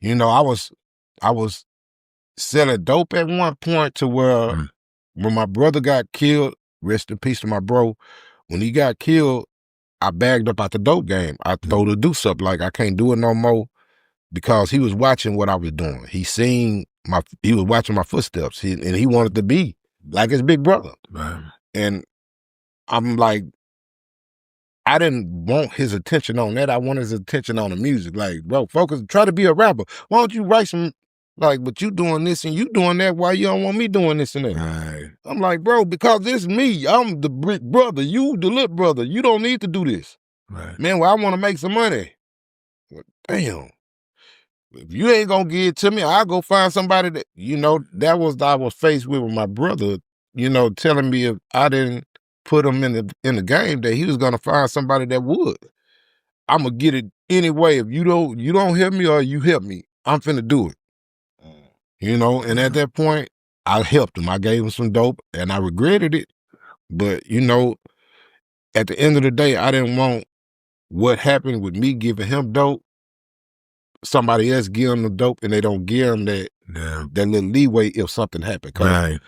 I was selling dope at one point to where when my brother got killed, rest in peace to my bro, when he got killed, I bagged up out the dope game. I told the deuce up, like I can't do it no more because he was watching what I was doing. He was watching my footsteps and he wanted to be like his big brother. Right. And I'm like, I didn't want his attention on that. I wanted his attention on the music. Like, bro, focus, try to be a rapper. Why don't you write some, like, but you doing this and you doing that, why you don't want me doing this and that? Right. I'm like, bro, because it's me. I'm the big brother. You the little brother. You don't need to do this. Right. Man, well, I want to make some money. Well, damn. If you ain't gonna give it to me, I'll go find somebody that, that was I was faced with my brother, telling me if I didn't put him in the game that he was gonna find somebody that would. I'm gonna get it anyway. If you don't help me or you help me, I'm finna do it. And at that point, I helped him. I gave him some dope and I regretted it. But, at the end of the day, I didn't want what happened with me giving him dope, somebody else give him the dope and they don't give him that little leeway if something happened. Right.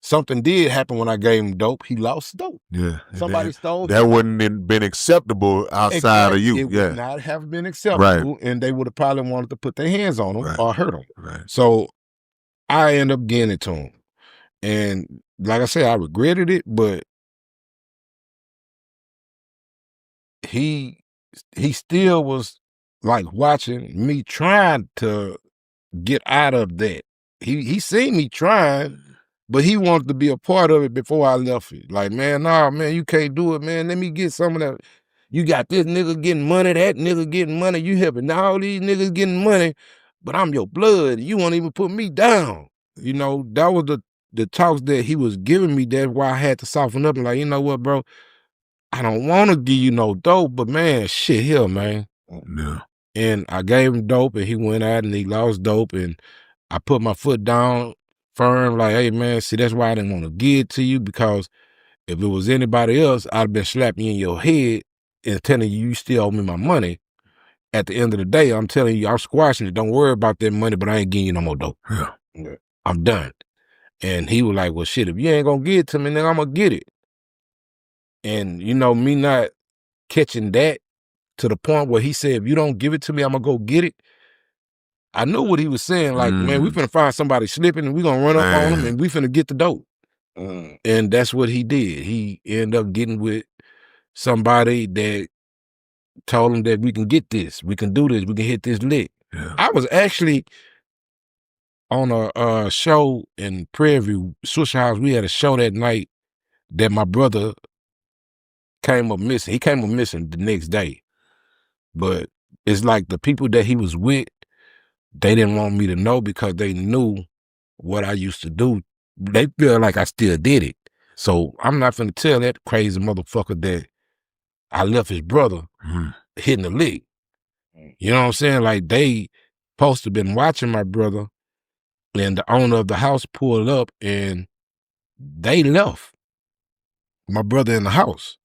Something did happen when I gave him dope. He lost dope. Yeah. Somebody stole that wouldn't have been acceptable outside of you. It would not have been acceptable. Right. And they would have probably wanted to put their hands on him or hurt him. Right. So I end up getting it to him. And like I said, I regretted it, but he still was like watching me trying to get out of that. He seen me trying, but he wanted to be a part of it before I left it. Like, man, nah, man, you can't do it, man. Let me get some of that. You got this nigga getting money, that nigga getting money. You helping all these niggas getting money, but I'm your blood. You won't even put me down. That was the talks that he was giving me. That's why I had to soften up and like, you know what, bro? I don't want to give you no dope, but man, shit here, man. Yeah. And I gave him dope and he went out and he lost dope and I put my foot down firm like, hey man, see, that's why I didn't want to give it to you, because if it was anybody else, I'd have been slapping you in your head and telling you still owe me my money. At the end of the day, I'm telling you, I'm squashing it. Don't worry about that money, but I ain't giving you no more dope. Yeah. I'm done. And he was like, well, shit, if you ain't gonna give it to me, then I'm gonna get it. And, me not catching that to the point where he said, if you don't give it to me, I'm gonna go get it. I knew what he was saying. Like, man, we finna find somebody slipping and we gonna run up on him and we finna get the dope. And that's what he did. He ended up getting with somebody that told him that we can get this, we can do this, we can hit this lick. Yeah. I was actually on a show in Prairie View, Swishahouse. We had a show that night that my brother came up missing. He came up missing the next day. But it's like the people that he was with, they didn't want me to know because they knew what I used to do. They feel like I still did it. So I'm not finna tell that crazy motherfucker that I left his brother hitting the lick. You know what I'm saying? Like, they supposed to been watching my brother, and the owner of the house pulled up and they left my brother in the house.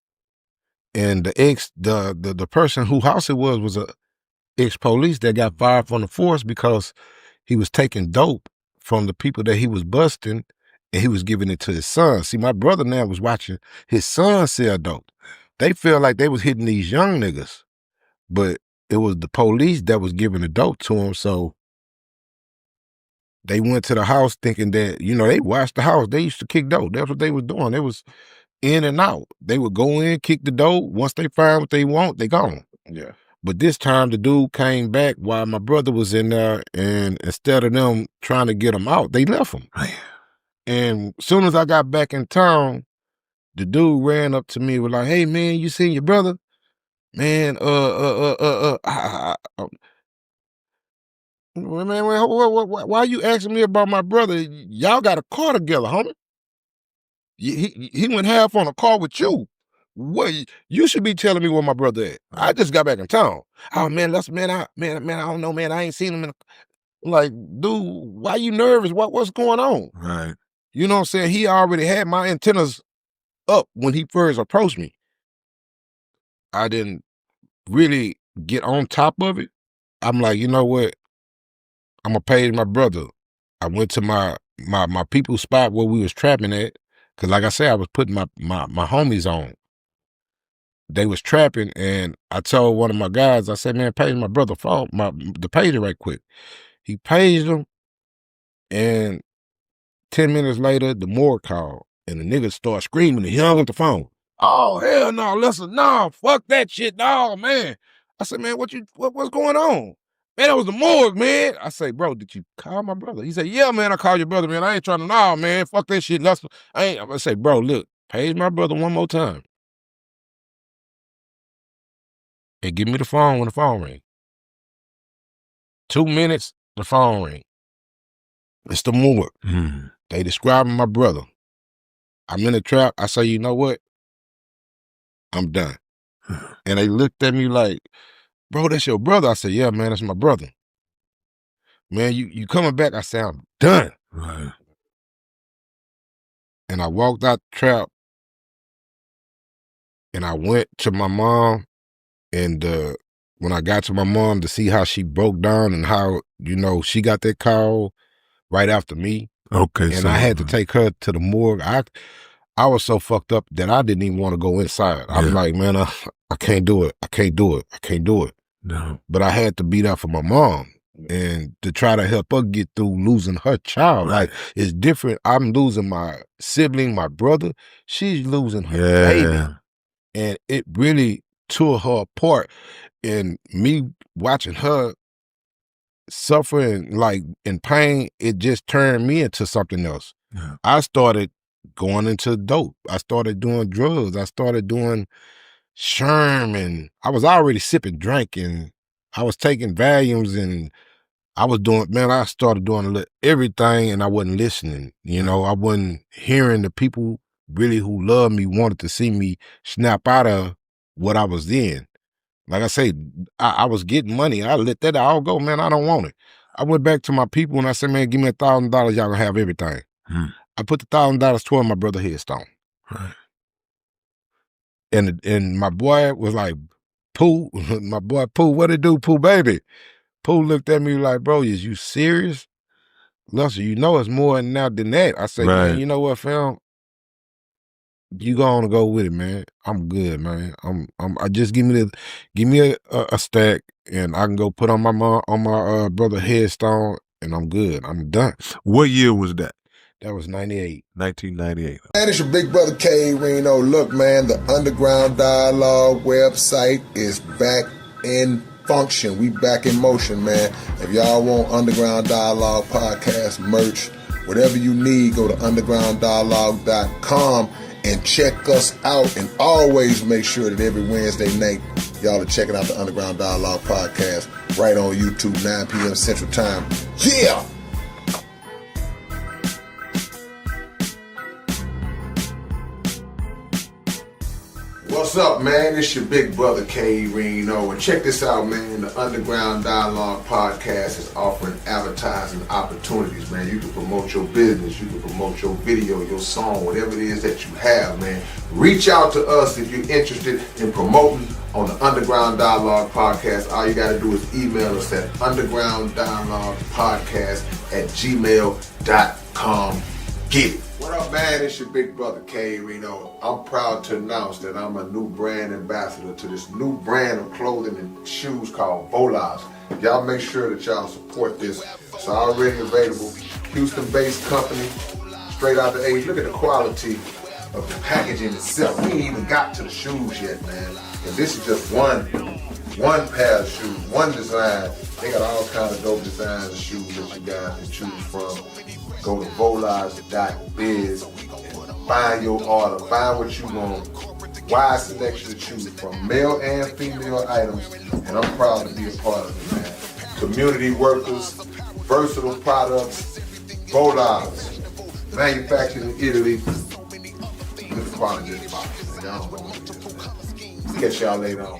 And the person whose house it was a ex-police that got fired from the force because he was taking dope from the people that he was busting and he was giving it to his son. See, my brother now was watching his son sell dope. They felt like they was hitting these young niggas, but it was the police that was giving the dope to him. So they went to the house thinking that, they watched the house. They used to kick dope. That's what they was doing. They was in and out. They would go in, kick the dope. Once they find what they want, they gone. Yeah. But this time the dude came back while my brother was in there, and instead of them trying to get him out, they left him. And as soon as I got back in town, the dude ran up to me and was like, hey man, you seen your brother? Man, man, why are you asking me about my brother? Y'all got a car together, homie. He went half on a car with you. What, you should be telling me where my brother at. I just got back in town. Oh man, I don't know, man. I ain't seen him like, dude, why you nervous? What's going on? Right. You know what I'm saying? He already had my antennas up when he first approached me. I didn't really get on top of it. I'm like, you know what? I'm gonna page my brother. I went to my people spot where we was trapping at, cause like I said, I was putting my homies on. They was trapping, and I told one of my guys, I said, man, page my brother phone, the pager right quick. He paged him, and 10 minutes later, the morgue called, and the nigga started screaming, and he hung up the phone. Oh, hell no, listen, no, fuck that shit, no, man. I said, man, what's going on? Man, that was the morgue, man. I say, bro, did you call my brother? He said, yeah, man, I called your brother, man. I ain't trying to, no, man, fuck that shit. I say, bro, look, page my brother one more time. And give me the phone when the phone ring. 2 minutes, the phone ring. It's the morgue. They describing my brother. I'm in the trap. I say, you know what? I'm done. And they looked at me like, bro, that's your brother. I said, yeah, man, that's my brother. Man, you coming back? I said, I'm done. Right. And I walked out the trap, and I went to my mom, and when I got to my mom to see how she broke down and how, you know, she got that call right after me. Okay. And I had to take her to the morgue. I was so fucked up that I didn't even want to go inside. I'm like, man, I can't do it. I can't do it. I can't do it. No. But I had to be there for my mom and to try to help her get through losing her child. Right. Like, it's different. I'm losing my sibling, my brother. She's losing her baby. And it really tore her apart. And me watching her suffering, like, in pain, it just turned me into something else. Yeah. I started going into dope. I started doing drugs. I started doing Sherm, I was already sipping drink, and I was taking Valiums, and I was doing, man, I started doing everything, and I wasn't listening. You know, I wasn't hearing the people really who loved me, wanted to see me snap out of what I was in. Like I say, I was getting money. I let that all go, man. I don't want it. I went back to my people, and I said, man, give me $1,000. Y'all gonna have everything. I put the $1,000 toward my brother's headstone. Right. And my boy was like, Pooh, my boy Pooh, what it do, Pooh baby? Pooh looked at me like, bro, is you serious? Lester, you know it's more now than that. I said, man, you know what, fam? You gonna go with it, man. I'm good, man. I just give me a stack, and I can go put on my brother headstone, and I'm good. I'm done. What year was that? That was 98. 1998. Man, it's your big brother K Reno. Look, man, the Underground Dialogue website is back in function. We back in motion, man. If y'all want Underground Dialogue podcast merch, whatever you need, go to undergrounddialogue.com and check us out. And always make sure that every Wednesday night, y'all are checking out the Underground Dialogue podcast right on YouTube, 9 p.m. Central Time. Yeah! What's up, man? It's your big brother K Reno, and check this out, man. The Underground Dialogue podcast is offering advertising opportunities, man. You can promote your business, you can promote your video, your song, whatever it is that you have, man. Reach out to us if you're interested in promoting on the Underground Dialogue podcast. All you got to do is email us at undergrounddialoguepodcast@gmail.com. Get it. What up, man? It's your big brother K Reno. I'm proud to announce that I'm a new brand ambassador to this new brand of clothing and shoes called Volas. Y'all make sure that y'all support this. It's already available. Houston-based company, straight out the A. Look at the quality of the packaging itself. We ain't even got to the shoes yet, man. And this is just one pair of shoes, one design. They got all kinds of dope designs of shoes that you guys can choose from. Go to volas.biz and find your order, find what you want. Wide selection to choose from, male and female items, and I'm proud to be a part of it, man. Community workers, versatile products, Volas, manufactured in Italy. Look at the quality of this box, man. Y'all don't know what it is, man. Catch y'all later on.